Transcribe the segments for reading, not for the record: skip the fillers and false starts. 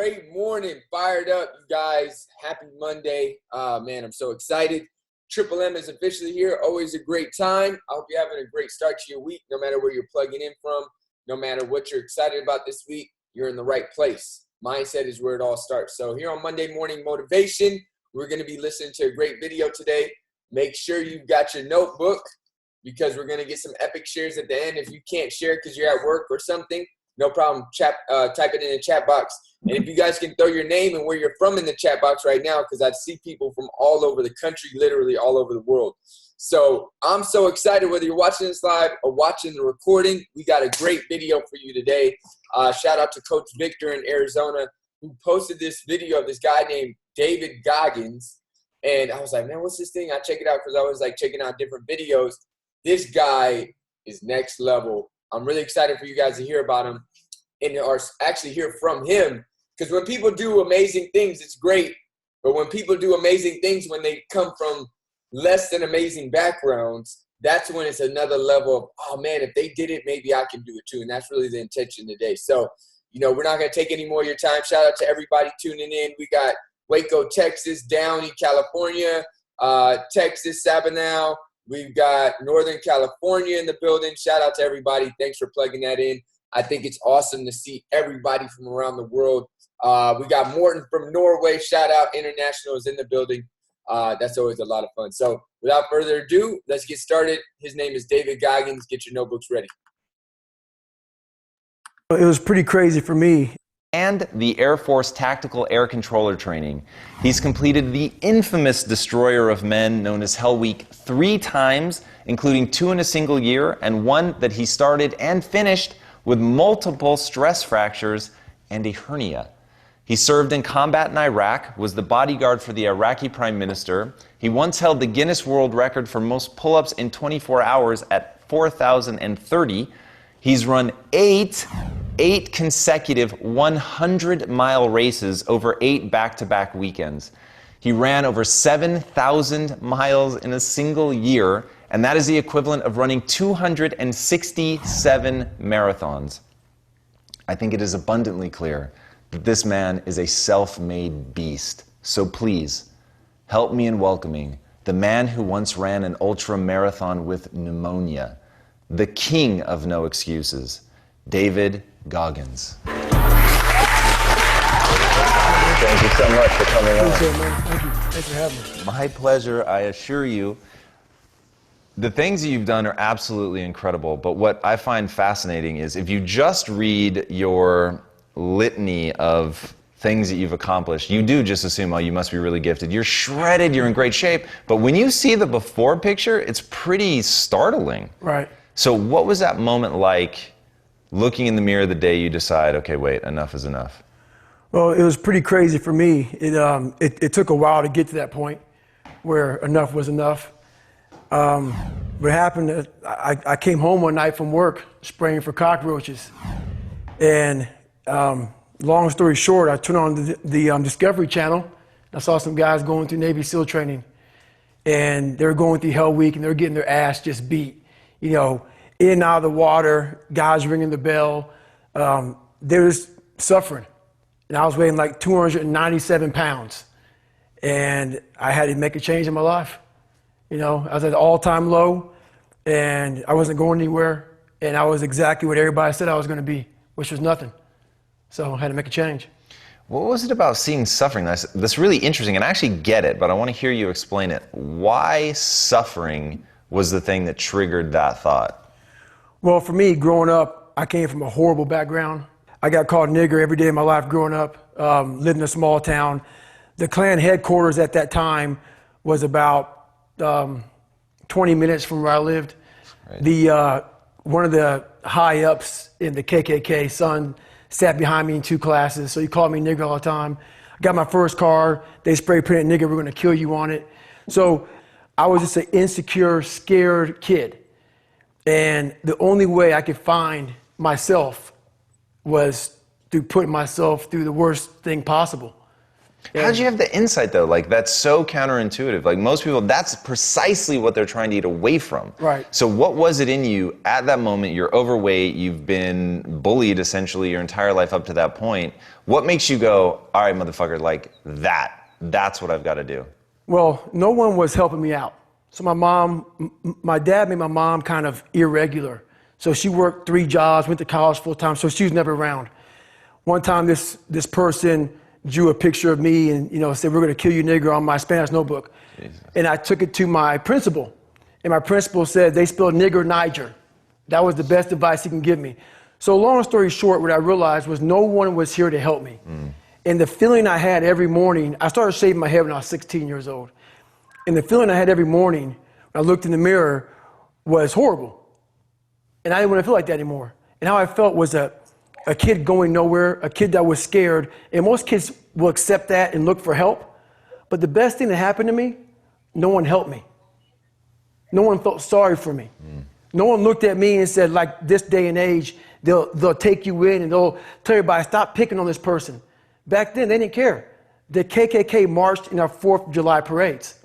Great morning. Fired up, you guys. Happy Monday. Man, I'm so excited. Triple M is officially here. Always a great time. I hope you're having a great start to your week, no matter where you're plugging in from, no matter what you're excited about this week, you're in the right place. Mindset is where it all starts. So here on Monday Morning Motivation, we're going to be listening to a great video today. Make sure you've got your notebook because we're going to get some epic shares at the end. If you can't share because you're at work or something, no problem. Type it in the chat box. And if you guys can throw your name and where you're from in the chat box right now, because I see people from all over the country, literally all over the world. So I'm so excited whether you're watching this live or watching the recording. We got a great video for you today. Shout out to Coach Victor in Arizona who posted this video of this guy named David Goggins. And I was like, man, what's this thing? I check it out because I was like checking out different videos. This guy is next level. I'm really excited for you guys to hear about him and or actually hear from him. Because when people do amazing things, it's great. But when people do amazing things, when they come from less than amazing backgrounds, that's when it's another level of, oh man, if they did it, maybe I can do it too. And that's really the intention today. So, we're not going to take any more of your time. Shout out to everybody tuning in. We got Waco, Texas, Downey, California, Texas, Sabinal. We've got Northern California in the building. Shout out to everybody. Thanks for plugging that in. I think it's awesome to see everybody from around the world. We got Morton from Norway. Shout out. International is in the building. That's always a lot of fun. So without further ado, let's get started. His name is David Goggins. Get your notebooks ready. It was pretty crazy for me. And the Air Force Tactical Air Controller Training. He's completed the infamous Destroyer of Men known as Hell Week 3 times, including 2 in a single year, and one that he started and finished with multiple stress fractures and a hernia. He served in combat in Iraq, was the bodyguard for the Iraqi Prime Minister. He once held the Guinness World Record for most pull-ups in 24 hours at 4,030. He's run eight consecutive 100-mile races over 8 back-to-back weekends. He ran over 7,000 miles in a single year, and that is the equivalent of running 267 marathons. I think it is abundantly clear that this man is a self-made beast. So please, help me in welcoming the man who once ran an ultra-marathon with pneumonia, the king of no excuses, David Goggins. Thank you so much for coming on. Thank you. Thanks for having me. My pleasure, I assure you. The things that you've done are absolutely incredible, but what I find fascinating is if you just read your litany of things that you've accomplished, you do just assume, oh, you must be really gifted. You're shredded, you're in great shape, but when you see the before picture, it's pretty startling. Right. So what was that moment like, looking in the mirror the day you decide, okay, wait, enough is enough? Well, it was pretty crazy for me. It took a while to get to that point where enough was enough. What happened, I came home one night from work spraying for cockroaches. And long story short, I turned on the Discovery Channel. I saw some guys going through Navy SEAL training. And they were going through Hell Week and they were getting their ass just beat. In and out of the water, guys ringing the bell. They was suffering. And I was weighing like 297 pounds. And I had to make a change in my life. I was at an all-time low and I wasn't going anywhere. And I was exactly what everybody said I was going to be, which was nothing. So I had to make a change. What was it about seeing suffering that's really interesting? And I actually get it, but I want to hear you explain it. Why suffering was the thing that triggered that thought? Well, for me, growing up, I came from a horrible background. I got called nigger every day of my life growing up, lived in a small town. The Klan headquarters at that time was about 20 minutes from where I lived. Right. One of the high-ups in the KKK, son, sat behind me in 2 classes, so he called me nigger all the time. I got my first car, they spray painted nigger, we're gonna kill you on it. So I was just an insecure, scared kid. And the only way I could find myself was through putting myself through the worst thing possible. How'd you have the insight though? Like that's so counterintuitive. Like most people, that's precisely what they're trying to get away from. Right. So what was it in you at that moment? You're overweight, you've been bullied essentially your entire life up to that point. What makes you go, all right, motherfucker, like that's what I've got to do? Well, no one was helping me out. So my dad made my mom kind of irregular. So she worked 3 jobs, went to college full time, so she was never around. One time this person drew a picture of me and said, "We're gonna kill you, nigger," on my Spanish notebook. Jesus. And I took it to my principal. And my principal said, "They spelled nigger Niger." That was the best advice he can give me. So long story short, what I realized was no one was here to help me. And the feeling I had every morning, I started shaving my head when I was 16 years old. And the feeling I had every morning when I looked in the mirror was horrible. And I didn't want to feel like that anymore. And how I felt was a kid going nowhere, a kid that was scared. And most kids will accept that and look for help. But the best thing that happened to me, no one helped me. No one felt sorry for me. No one looked at me and said, like this day and age, they'll take you in and they'll tell everybody, stop picking on this person. Back then, they didn't care. The KKK marched in our 4th of July parades.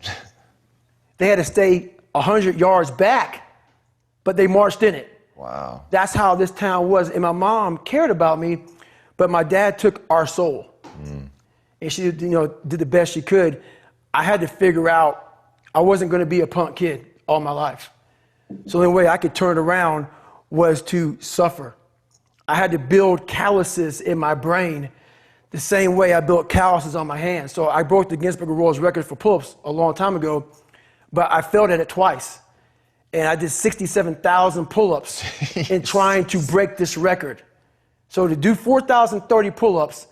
They had to stay 100 yards back, but they marched in it. Wow. That's how this town was. And my mom cared about me, but my dad took our soul. And she did the best she could. I had to figure out I wasn't going to be a punk kid all my life. So the only way I could turn it around was to suffer. I had to build calluses in my brain the same way I built calluses on my hands. So I broke the Guinness Book of World Records for pull-ups a long time ago, but I failed at it twice. And I did 67,000 pull-ups in trying to break this record. So to do 4,030 pull-ups,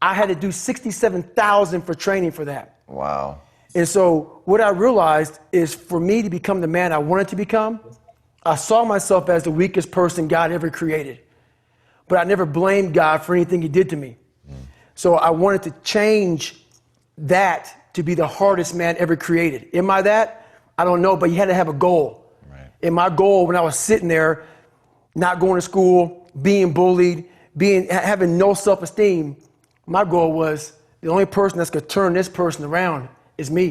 I had to do 67,000 for training for that. Wow. And so what I realized is for me to become the man I wanted to become, I saw myself as the weakest person God ever created. But I never blamed God for anything he did to me. So I wanted to change that to be the hardest man ever created. Am I that? I don't know, but you had to have a goal. Right. And my goal when I was sitting there, not going to school, being bullied, having no self-esteem, my goal was the only person that's going to turn this person around is me.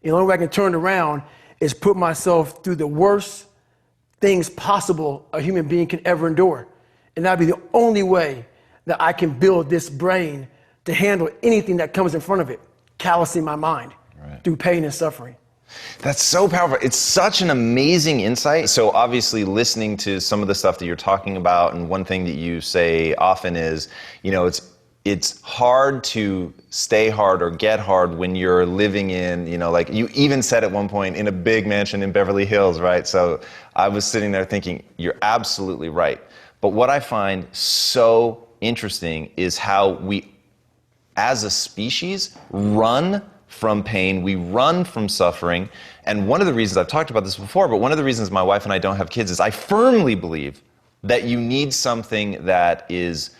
And the only way I can turn it around is put myself through the worst things possible a human being can ever endure. And that'd be the only way that I can build this brain to handle anything that comes in front of it, callousing my mind through pain and suffering. That's so powerful. It's such an amazing insight. So obviously listening to some of the stuff that you're talking about, and one thing that you say often is, it's hard to stay hard or get hard when you're living in, like you even said at one point, in a big mansion in Beverly Hills, right? So I was sitting there thinking, you're absolutely right. But what I find so interesting is how we, as a species, run from pain, we run from suffering. And one of the reasons, I've talked about this before, but one of the reasons my wife and I don't have kids is I firmly believe that you need something that is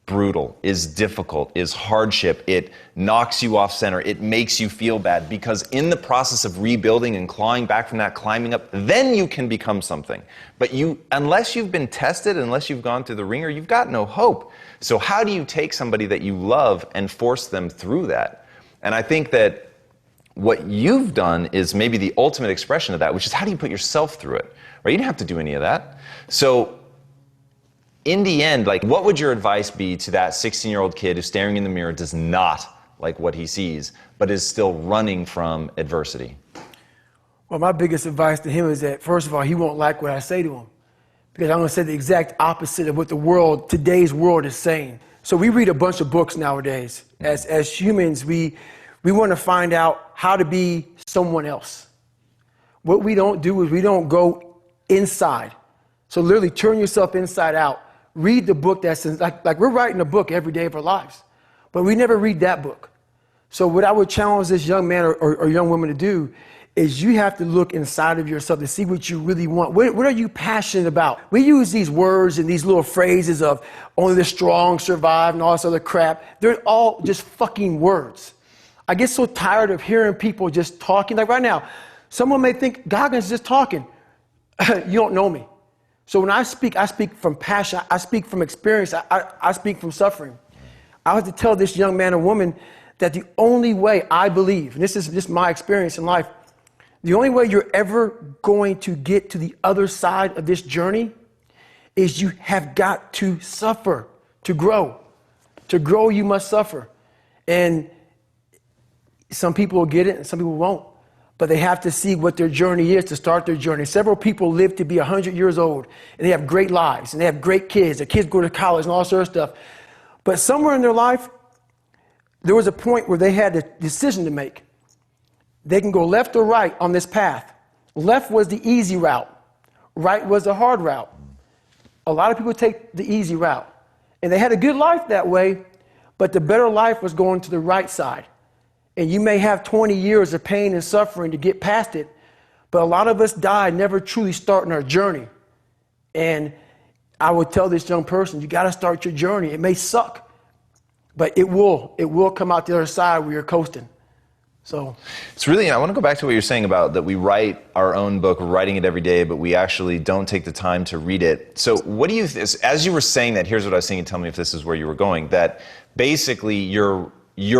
brutal, is difficult, is hardship. It knocks you off center. It makes you feel bad, because in the process of rebuilding and clawing back from that, climbing up, then you can become something. But unless you've been tested, unless you've gone through the ringer, you've got no hope. So how do you take somebody that you love and force them through that? And I think that what you've done is maybe the ultimate expression of that, which is how do you put yourself through it, right? You didn't have to do any of that. So in the end, like, what would your advice be to that 16-year-old kid who's staring in the mirror, does not like what he sees, but is still running from adversity? Well, my biggest advice to him is that, first of all, he won't like what I say to him, because I'm going to say the exact opposite of what today's world is saying. So we read a bunch of books nowadays. As humans, we want to find out how to be someone else. What we don't do is we don't go inside. So literally turn yourself inside out. Read the book that's like we're writing a book every day of our lives, but we never read that book. So what I would challenge this young man or young woman to do is you have to look inside of yourself to see what you really want. What are you passionate about? We use these words and these little phrases of only the strong survive and all this other crap. They're all just fucking words. I get so tired of hearing people just talking. Like right now, someone may think Goggins is just talking. You don't know me. So when I speak from passion. I speak from experience. I speak from suffering. I have to tell this young man or woman that the only way, I believe, and this is my experience in life, the only way you're ever going to get to the other side of this journey is you have got to suffer to grow. To grow, you must suffer. And some people will get it and some people won't. But they have to see what their journey is to start their journey. Several people live to be 100 years old, and they have great lives, and they have great kids. Their kids go to college and all sort of stuff. But somewhere in their life, there was a point where they had a decision to make. They can go left or right on this path. Left was the easy route. Right was the hard route. A lot of people take the easy route. And they had a good life that way, but the better life was going to the right side. And you may have 20 years of pain and suffering to get past it, but a lot of us die never truly starting our journey. And I would tell this young person, you got to start your journey. It may suck, but it will come out the other side where you're coasting. So it's really, I want to go back to what you're saying about that we write our own book, we're writing it every day, but we actually don't take the time to read it. So what do you, as you were saying that, here's what I was saying, and tell me if this is where you were going, that basically you're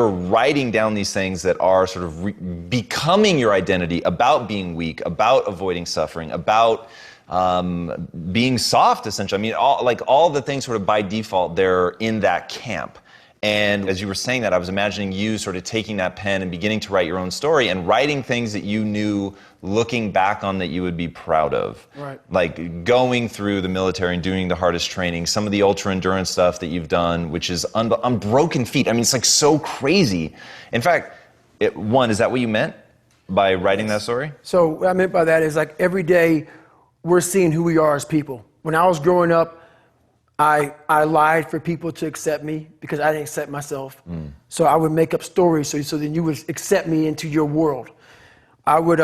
writing down these things that are sort of becoming your identity, about being weak, about avoiding suffering, about being soft, essentially. I mean, all the things sort of by default, they're in that camp. And as you were saying that, I was imagining you sort of taking that pen and beginning to write your own story and writing things that you knew, looking back on, that you would be proud of. Right. Like going through the military and doing the hardest training, some of the ultra endurance stuff that you've done, which is on broken feet. I mean, it's like so crazy. In fact, is that what you meant by writing that story? So what I meant by that is, like, every day we're seeing who we are as people. When I was growing up, I lied for people to accept me because I didn't accept myself. So I would make up stories so then you would accept me into your world. I would,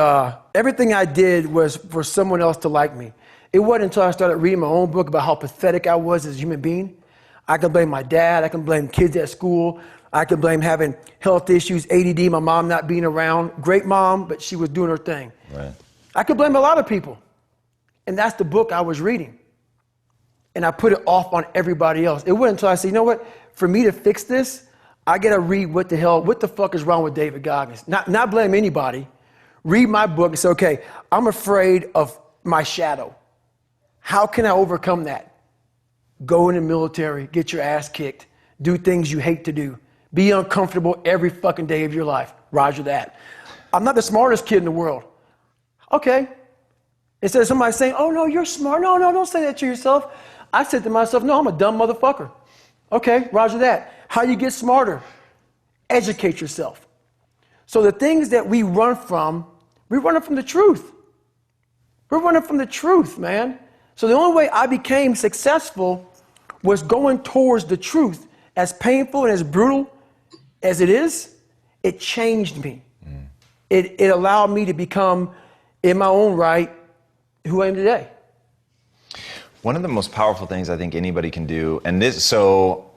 everything I did was for someone else to like me. It wasn't until I started reading my own book about how pathetic I was as a human being. I can blame my dad, I can blame kids at school, I can blame having health issues, ADD, my mom not being around. Great mom, but she was doing her thing. Right. I could blame a lot of people. And that's the book I was reading. And I put it off on everybody else. It wasn't until I said, you know what? For me to fix this, I got to read what the fuck is wrong with David Goggins? Not blame anybody. Read my book and say, okay, I'm afraid of my shadow. How can I overcome that? Go in the military, get your ass kicked, do things you hate to do, be uncomfortable every fucking day of your life. Roger that. I'm not the smartest kid in the world. Okay. Instead of somebody saying, oh no, you're smart. No, don't say that to yourself. I said to myself, no, I'm a dumb motherfucker. Okay, roger that. How you get smarter? Educate yourself. So the things that we run from the truth. We're running from the truth, man. So the only way I became successful was going towards the truth. As painful and as brutal as it is, it changed me. It allowed me to become, in my own right, who I am today. One of the most powerful things I think anybody can do, so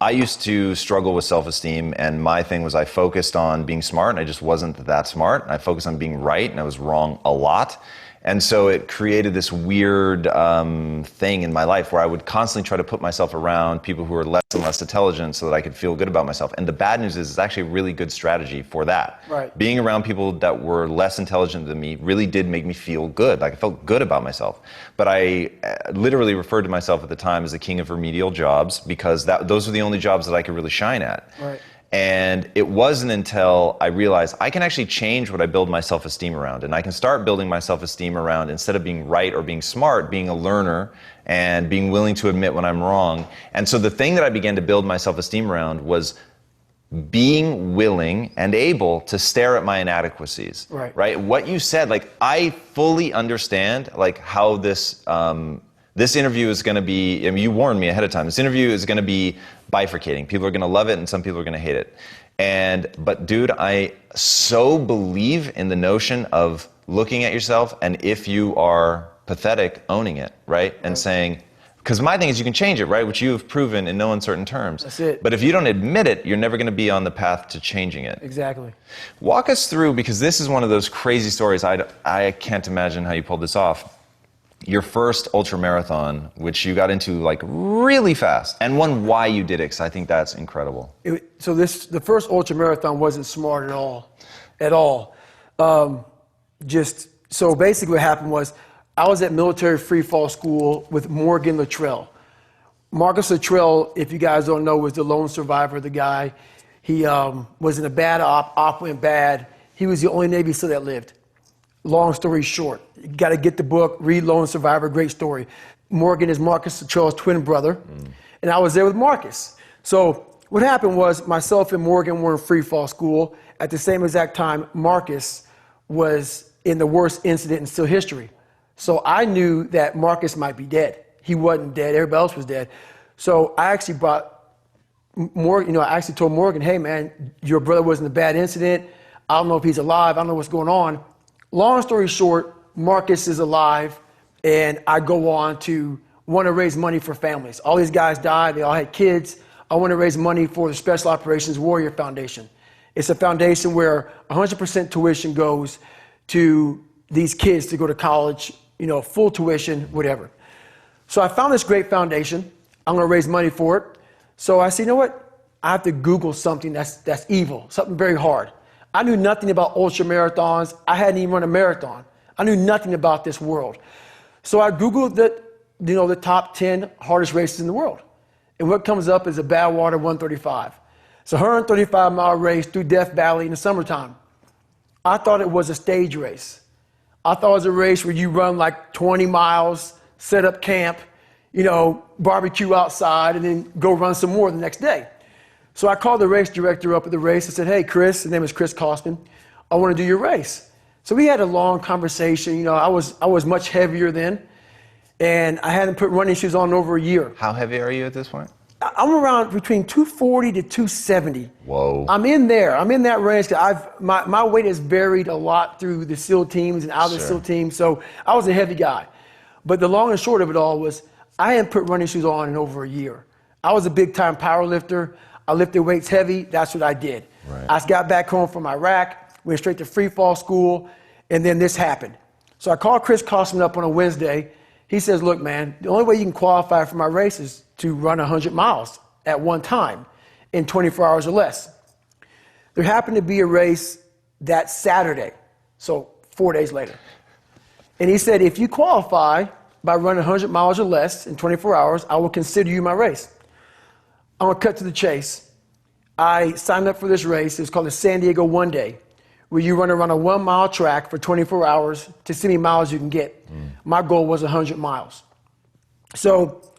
I used to struggle with self-esteem, and my thing was I focused on being smart, and I just wasn't that smart. I focused on being right, and I was wrong a lot. And so it created this weird thing in my life where I would constantly try to put myself around people who were less and less intelligent so that I could feel good about myself. And the bad news is it's actually a really good strategy for that. Right. Being around people that were less intelligent than me really did make me feel good. Like, I felt good about myself. But I literally referred to myself at the time as the king of remedial jobs because those were the only jobs that I could really shine at. Right. And it wasn't until I realized I can actually change what I build my self-esteem around. And I can start building my self-esteem around, instead of being right or being smart, being a learner and being willing to admit when I'm wrong. And so the thing that I began to build my self-esteem around was being willing and able to stare at my inadequacies. Right? What you said, like, I fully understand, like, how this interview is going to be, I mean, you warned me ahead of time. This interview is going to be bifurcating. People are going to love it and some people are going to hate it. But dude, I so believe in the notion of looking at yourself, and if you are pathetic, owning it, right? And saying, because my thing is you can change it, right? Which you have proven in no uncertain terms. That's it. But if you don't admit it, you're never going to be on the path to changing it. Exactly. Walk us through, because this is one of those crazy stories. I can't imagine how you pulled this off. your first ultra marathon, which you got into like really fast, and one why you did it, because I think that's incredible. The first ultra marathon wasn't smart at all. So basically what happened was I was at military free fall school with Morgan Luttrell. Marcus Luttrell, if you guys don't know, was the lone survivor, the guy. He was in a bad op went bad. He was the only Navy SEAL that lived. Long story short, you got to get the book, read Lone Survivor, great story. Morgan is Marcus Luttrell's twin brother, and I was there with Marcus. So what happened was myself and Morgan were in free fall school. At the same exact time, Marcus was in the worst incident in SEAL history. So I knew that Marcus might be dead. He wasn't dead, everybody else was dead. So I actually brought Morgan, I actually told Morgan, hey man, your brother was in a bad incident. I don't know if he's alive, I don't know what's going on. Long story short, Marcus is alive, and I go on to want to raise money for families. All these guys died, they all had kids. I want to raise money for the Special Operations Warrior Foundation. It's a foundation where 100% tuition goes to these kids to go to college, full tuition, whatever. So I found this great foundation. I'm going to raise money for it. So I said, you know what? I have to Google something that's evil, something very hard. I knew nothing about ultra marathons. I hadn't even run a marathon. I knew nothing about this world. So I Googled the top 10 hardest races in the world. And what comes up is a Badwater 135. It's a 135-mile race through Death Valley in the summertime. I thought it was a stage race. I thought it was a race where you run like 20 miles, set up camp, barbecue outside, and then go run some more the next day. So I called the race director up at the race and said, hey, Chris, his name is Chris Kosman, I want to do your race. So we had a long conversation. I was much heavier then, and I hadn't put running shoes on in over a year. How heavy are you at this point? I'm around between 240 to 270. Whoa. I'm in there. I'm in that range. My weight has varied a lot through the SEAL teams and out of the SEAL teams, so I was a heavy guy. But the long and short of it all was I hadn't put running shoes on in over a year. I was a big-time power lifter. I lifted weights heavy. That's what I did. Right. I got back home from Iraq, went straight to free fall school, and then this happened. So I called Chris Kosman up on a Wednesday. He says, look, man, the only way you can qualify for my race is to run 100 miles at one time in 24 hours or less. There happened to be a race that Saturday, so 4 days later. And he said, if you qualify by running 100 miles or less in 24 hours, I will consider you my race. I'm going to cut to the chase. I signed up for this race. It's called the San Diego One Day, where you run around a 1 mile track for 24 hours to see how many miles you can get. My goal was 100 miles. So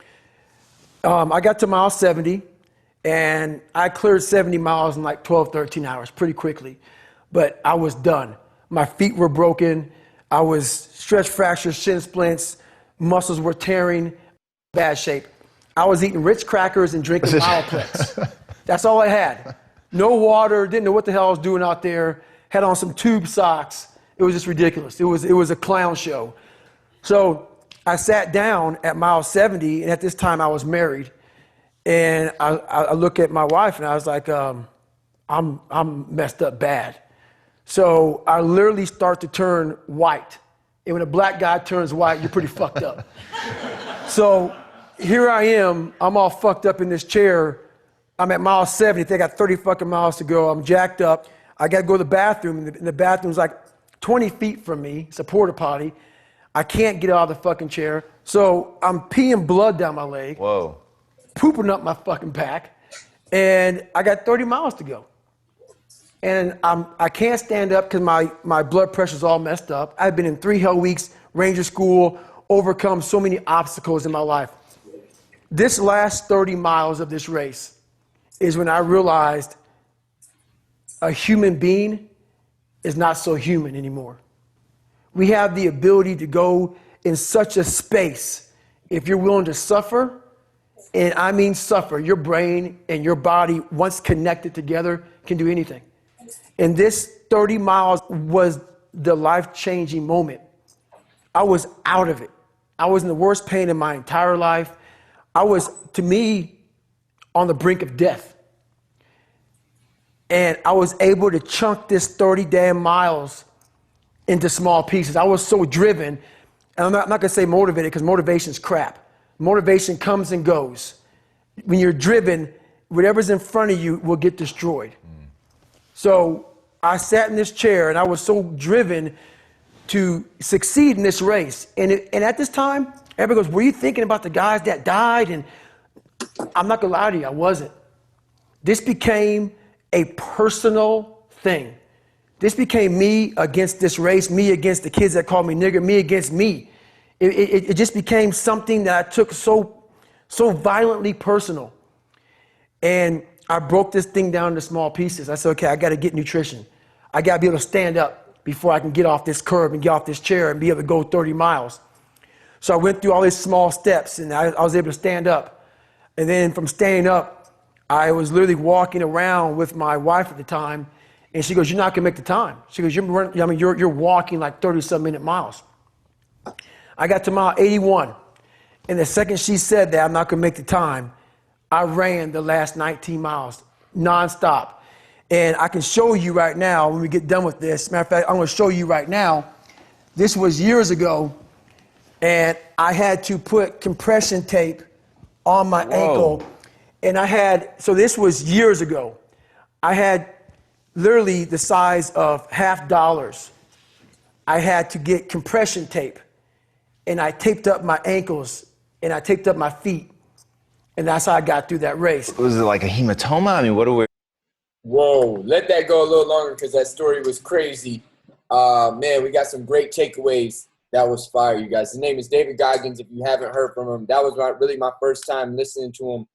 I got to mile 70, and I cleared 70 miles in like 12, 13 hours pretty quickly. But I was done. My feet were broken. I was stress fractures, shin splints, muscles were tearing, bad shape. I was eating Ritz crackers and drinking Mileplex. That's all I had. No water, didn't know what the hell I was doing out there, had on some tube socks. It was just ridiculous. It was a clown show. So I sat down at mile 70, and at this time I was married. And I look at my wife, and I was like, I'm messed up bad. So I literally start to turn white. And when a black guy turns white, you're pretty fucked up. So here I am, I'm all fucked up in this chair. I'm at mile 70, I think I got 30 fucking miles to go. I'm jacked up. I got to go to the bathroom, and the bathroom's like 20 feet from me. It's a porta potty. I can't get out of the fucking chair. So I'm peeing blood down my leg. Whoa. Pooping up my fucking back. And I got 30 miles to go. And I can't stand up because my blood pressure's all messed up. I've been in 3 hell weeks, Ranger School, overcome so many obstacles in my life. This last 30 miles of this race is when I realized a human being is not so human anymore. We have the ability to go in such a space if you're willing to suffer, and I mean suffer. Your brain and your body, once connected together, can do anything. And this 30 miles was the life-changing moment. I was out of it. I was in the worst pain in my entire life. I was, to me, on the brink of death. And I was able to chunk this 30 damn miles into small pieces. I was so driven. and I'm not going to say motivated because motivation's crap. Motivation comes and goes. When you're driven, whatever's in front of you will get destroyed. So I sat in this chair and I was so driven to succeed in this race. And at this time, everybody goes, were you thinking about the guys that died? And I'm not going to lie to you, I wasn't. This became a personal thing. This became me against this race, me against the kids that called me nigger, me against me. It just became something that I took so violently personal. And I broke this thing down into small pieces. I said, okay, I got to get nutrition. I got to be able to stand up before I can get off this curb and get off this chair and be able to go 30 miles. So I went through all these small steps and I was able to stand up. And then from standing up, I was literally walking around with my wife at the time. And she goes, you're not going to make the time. She goes, you're walking like 30-some minute miles. I got to mile 81. And the second she said that I'm not going to make the time, I ran the last 19 miles nonstop. And I can show you right now when we get done with this. Matter of fact, I'm going to show you right now. This was years ago. And I had to put compression tape on my ankle. And so this was years ago. I had literally the size of $50. I had to get compression tape. And I taped up my ankles and I taped up my feet. And that's how I got through that race. Was it like a hematoma? I mean, what do we... Whoa, let that go a little longer because that story was crazy. Man, we got some great takeaways. That was fire, you guys. His name is David Goggins. If you haven't heard from him, that was really my first time listening to him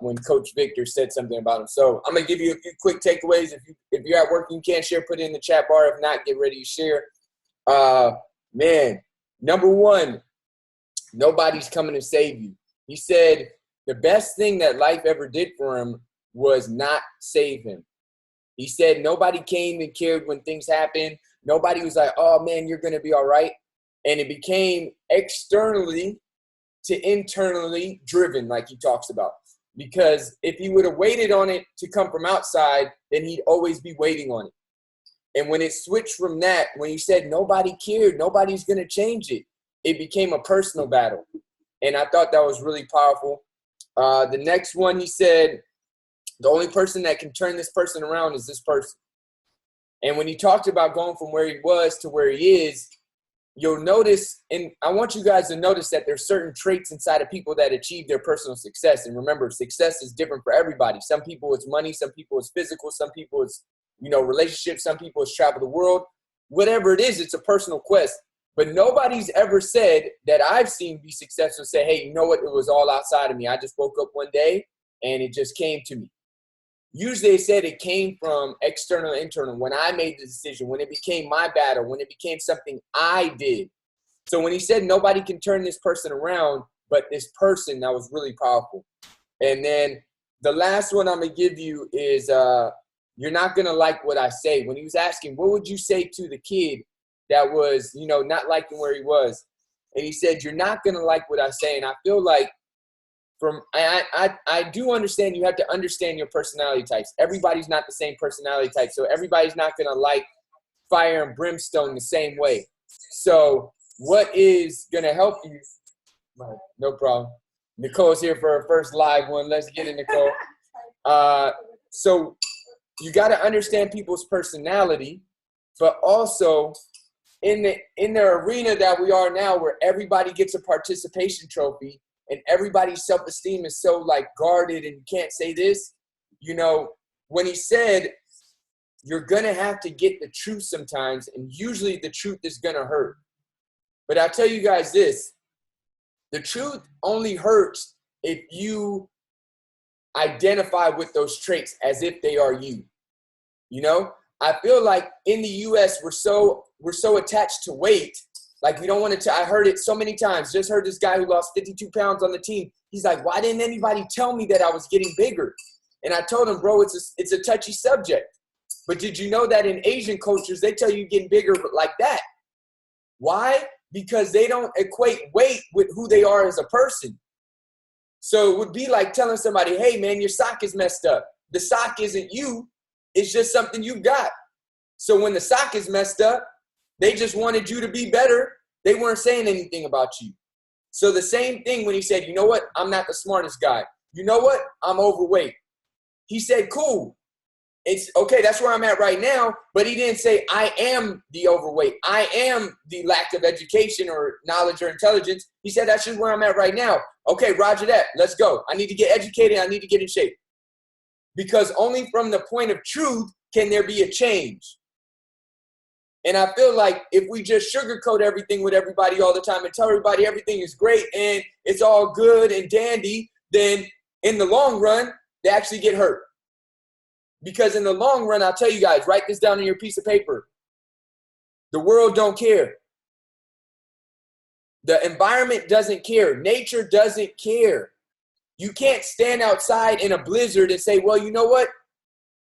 when Coach Victor said something about him. So I'm going to give you a few quick takeaways. If you're at work and you can't share, put it in the chat bar. If not, get ready to share. Man, number one, nobody's coming to save you. He said the best thing that life ever did for him was not save him. He said nobody came and cared when things happened. Nobody was like, oh, man, you're going to be all right. And it became externally to internally driven, like he talks about. Because if he would have waited on it to come from outside, then he'd always be waiting on it. And when it switched from that, when he said nobody cared, nobody's going to change it, it became a personal battle. And I thought that was really powerful. The next one, he said, the only person that can turn this person around is this person. And when he talked about going from where he was to where he is, you'll notice, and I want you guys to notice that there's certain traits inside of people that achieve their personal success. And remember, success is different for everybody. Some people it's money, some people it's physical, some people it's, relationships, some people it's travel the world. Whatever it is, it's a personal quest. But nobody's ever said that I've seen be successful say, hey, you know what? It was all outside of me. I just woke up one day and it just came to me. Usually they said it came from external and internal. When I made the decision, when it became my battle, when it became something I did. So when he said nobody can turn this person around, but this person, that was really powerful. And then the last one I'm going to give you is you're not going to like what I say. When he was asking, what would you say to the kid that was, not liking where he was? And he said, you're not going to like what I say. And I feel like I do understand you have to understand your personality types. Everybody's not the same personality type. So everybody's not going to like fire and brimstone the same way. So what is going to help you? No problem. Nicole's here for her first live one. Let's get it, Nicole. So you got to understand people's personality, but also in the arena that we are now where everybody gets a participation trophy and everybody's self-esteem is so guarded and you can't say this, when he said you're going to have to get the truth sometimes, and usually the truth is going to hurt. But I'll tell you guys this, the truth only hurts if you identify with those traits as if they are you. I feel like in the U.S. we're so attached to weight. We don't want to, I heard it so many times, just heard this guy who lost 52 pounds on the team. He's like, why didn't anybody tell me that I was getting bigger? And I told him, bro, it's a touchy subject. But did you know that in Asian cultures, they tell you getting bigger like that? Why? Because they don't equate weight with who they are as a person. So it would be like telling somebody, hey, man, your sock is messed up. The sock isn't you. It's just something you got. So when the sock is messed up, they just wanted you to be better. they weren't saying anything about you. So the same thing when he said, you know what? I'm not the smartest guy. You know what? I'm overweight. He said, cool. It's okay. That's where I'm at right now. But he didn't say, I am the overweight. I am the lack of education or knowledge or intelligence. He said, that's just where I'm at right now. Okay, roger that. Let's go. I need to get educated. I need to get in shape. Because only from the point of truth can there be a change. And I feel like if we just sugarcoat everything with everybody all the time and tell everybody everything is great and it's all good and dandy, then in the long run, they actually get hurt. Because in the long run, I'll tell you guys, write this down on your piece of paper. The world don't care. The environment doesn't care. Nature doesn't care. You can't stand outside in a blizzard and say, well, you know what?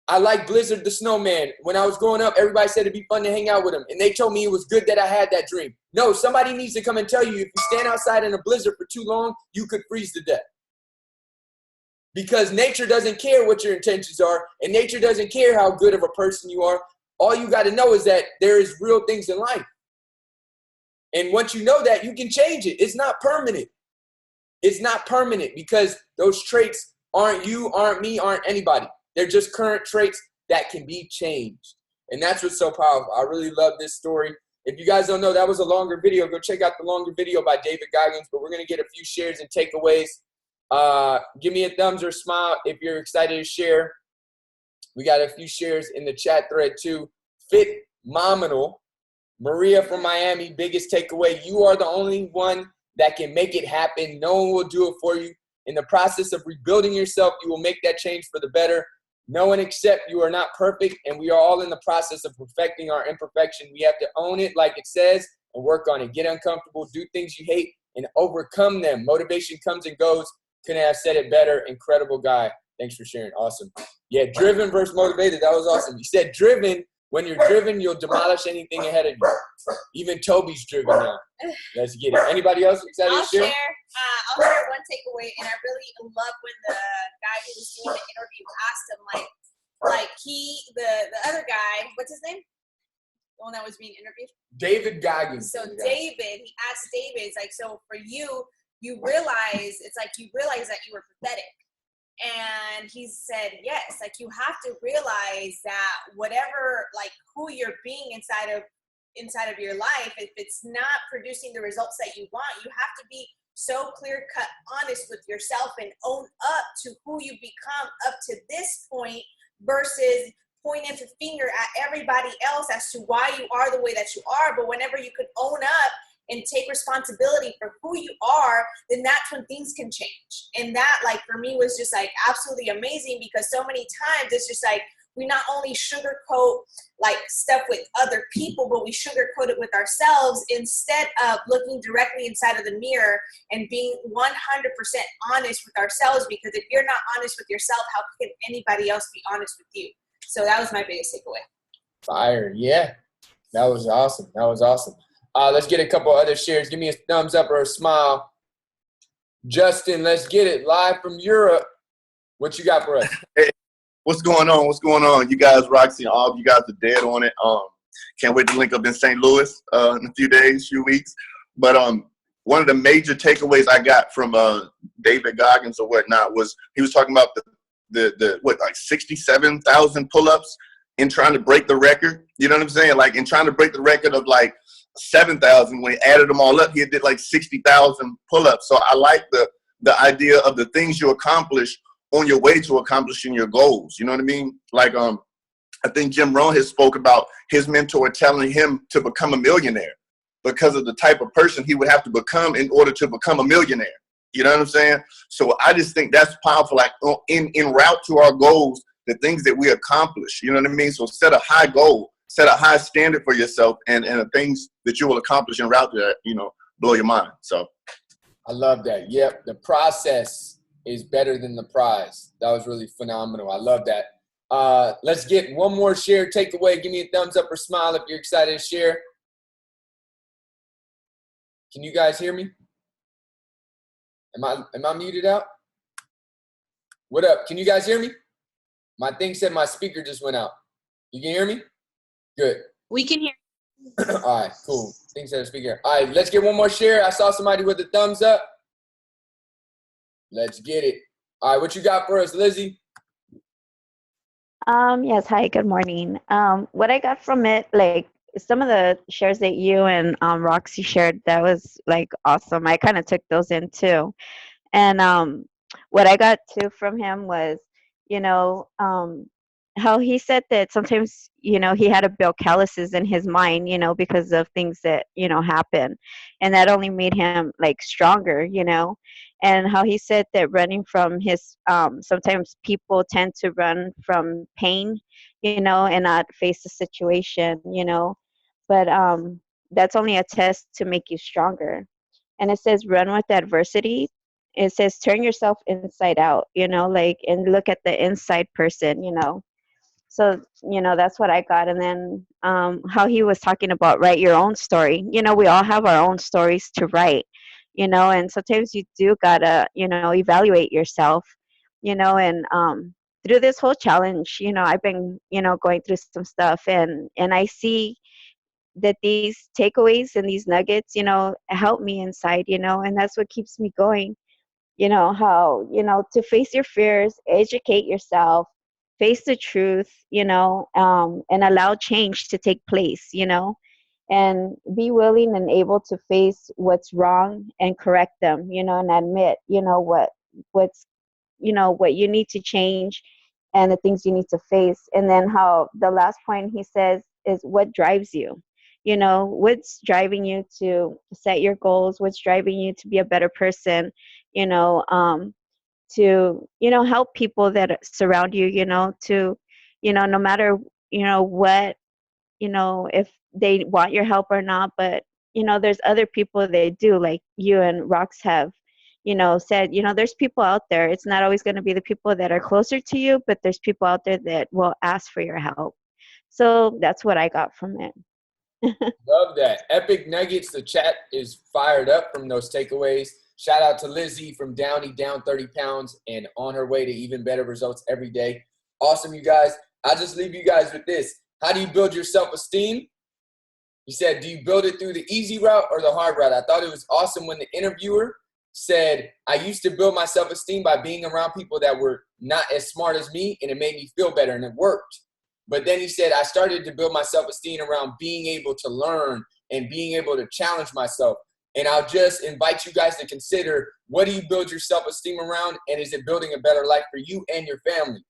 I like Blizzard the Snowman. When I was growing up, everybody said it'd be fun to hang out with him. And they told me it was good that I had that dream. No, somebody needs to come and tell you if you stand outside in a blizzard for too long, you could freeze to death. Because nature doesn't care what your intentions are, and nature doesn't care how good of a person you are. All you got to know is that there is real things in life. And once you know that, you can change it. It's not permanent. It's not permanent because those traits aren't you, aren't me, aren't anybody. They're just current traits that can be changed. And that's what's so powerful. I really love this story. If you guys don't know, that was a longer video. Go check out the longer video by David Goggins. But we're going to get a few shares and takeaways. Give me a thumbs or smile if you're excited to share. We got a few shares in the chat thread too. Fit Mominal. Maria from Miami, biggest takeaway. You are the only one that can make it happen. No one will do it for you. In the process of rebuilding yourself, you will make that change for the better. No one except you are not perfect, and we are all in the process of perfecting our imperfection. We have to own it like it says and work on it. Get uncomfortable, do things you hate, and overcome them. Motivation comes and goes. Couldn't have said it better. Incredible guy. Thanks for sharing. Awesome. Yeah, driven versus motivated. That was awesome. You said driven. When you're driven, you'll demolish anything ahead of you. Even Toby's driven now. Let's get it. Anybody else excited to share? I'll share one takeaway, and I really love when the guy who was doing the interview asked him, the other guy, what's his name? The one that was being interviewed? David Goggins. So David, he asked David, it's like, so for you, you realize that you were pathetic. And he said, yes, like you have to realize that whatever, like who you're being inside of your life, if it's not producing the results that you want, you have to be so clear cut, honest with yourself and own up to who you become up to this point versus pointing the finger at everybody else as to why you are the way that you are. But whenever you could own up and take responsibility for who you are, then that's when things can change. And that, like, for me was just like absolutely amazing because so many times it's just like we not only sugarcoat like stuff with other people, but we sugarcoat it with ourselves instead of looking directly inside of the mirror and being 100% honest with ourselves. Because if you're not honest with yourself, how can anybody else be honest with you? So that was my biggest takeaway. Fire. Yeah, that was awesome. That was awesome. Let's get a couple other shares. Give me a thumbs up or a smile. Justin, let's get it. Live from Europe. What you got for us? Hey, what's going on? What's going on? You guys, Roxy and Aubrey, you guys are dead on it. Can't wait to link up in St. Louis in a few days, few weeks. But one of the major takeaways I got from David Goggins or whatnot was he was talking about the 67,000 pull-ups in trying to break the record. You know what I'm saying? Like in trying to break the record of like 7,000, when he added them all up, he did like 60,000 pull-ups. So I like the idea of the things you accomplish on your way to accomplishing your goals. You know what I mean? Like I think Jim Rohn has spoke about his mentor telling him to become a millionaire because of the type of person he would have to become in order to become a millionaire. You know what I'm saying? So I just think that's powerful. Like in route to our goals, the things that we accomplish, you know what I mean? So set a high goal, set a high standard for yourself, and the things that you will accomplish en route to that, you know, blow your mind. So I love that. Yep. The process is better than the prize. That was really phenomenal. I love that. Let's get one more share takeaway. Give me a thumbs up or smile if you're excited to share. Can you guys hear me? Am I muted out? What up? Can you guys hear me? My thing said my speaker just went out. You can hear me? Good. We can hear. All right, cool. Things that are speaking. All right, let's get one more share. I saw somebody with a thumbs up. Let's get it. All right, what you got for us, Lizzie? Yes, hi, good morning. What I got from it, like some of the shares that you and Roxy shared, that was like awesome. I kind of took those in too. And what I got too from him was, you know, how he said that sometimes, he had to build calluses in his mind, because of things that, happen. And that only made him like stronger, and how he said that running from his, sometimes people tend to run from pain, and not face the situation, but that's only a test to make you stronger. And it says run with adversity. It says turn yourself inside out, like, and look at the inside person, so that's what I got. And then how he was talking about write your own story. We all have our own stories to write, and sometimes you do gotta evaluate yourself, and through this whole challenge, I've been going through some stuff, and I see that these takeaways and these nuggets, help me inside, and that's what keeps me going. How, to face your fears, educate yourself, face the truth, and allow change to take place, and be willing and able to face what's wrong and correct them, and admit, what's, what you need to change and the things you need to face. And then how the last point he says is what drives you. What's driving you to set your goals, what's driving you to be a better person, to help people that surround you, to no matter what, if they want your help or not. But there's other people that do, like you and Rox have said, there's people out there. It's not always going to be the people that are closer to you, but there's people out there that will ask for your help. So that's what I got from it. Love that. Epic nuggets. The chat is fired up from those takeaways. Shout out to Lizzie from Downey, down 30 pounds and on her way to even better results every day. Awesome, you guys. I'll just leave you guys with this. How do you build your self-esteem? He said, do you build it through the easy route or the hard route? I thought it was awesome when the interviewer said, I used to build my self-esteem by being around people that were not as smart as me, and it made me feel better, and it worked. But then he said, I started to build my self-esteem around being able to learn and being able to challenge myself. And I'll just invite you guys to consider, what do you build your self-esteem around, and is it building a better life for you and your family?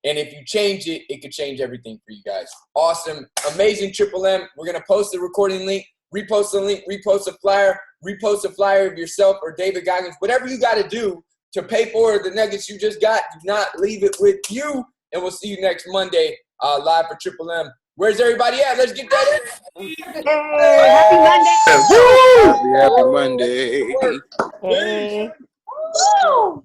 And if you change it, it could change everything for you guys. Awesome. Amazing Triple M. We're going to post the recording link, repost the link, repost a flyer of yourself or David Goggins, whatever you got to do to pay for the nuggets you just got. Do not leave it with you. And we'll see you next Monday live for Triple M. Where's everybody at? Let's get that in. Hey, happy Monday. Happy Monday. Hey. Peace.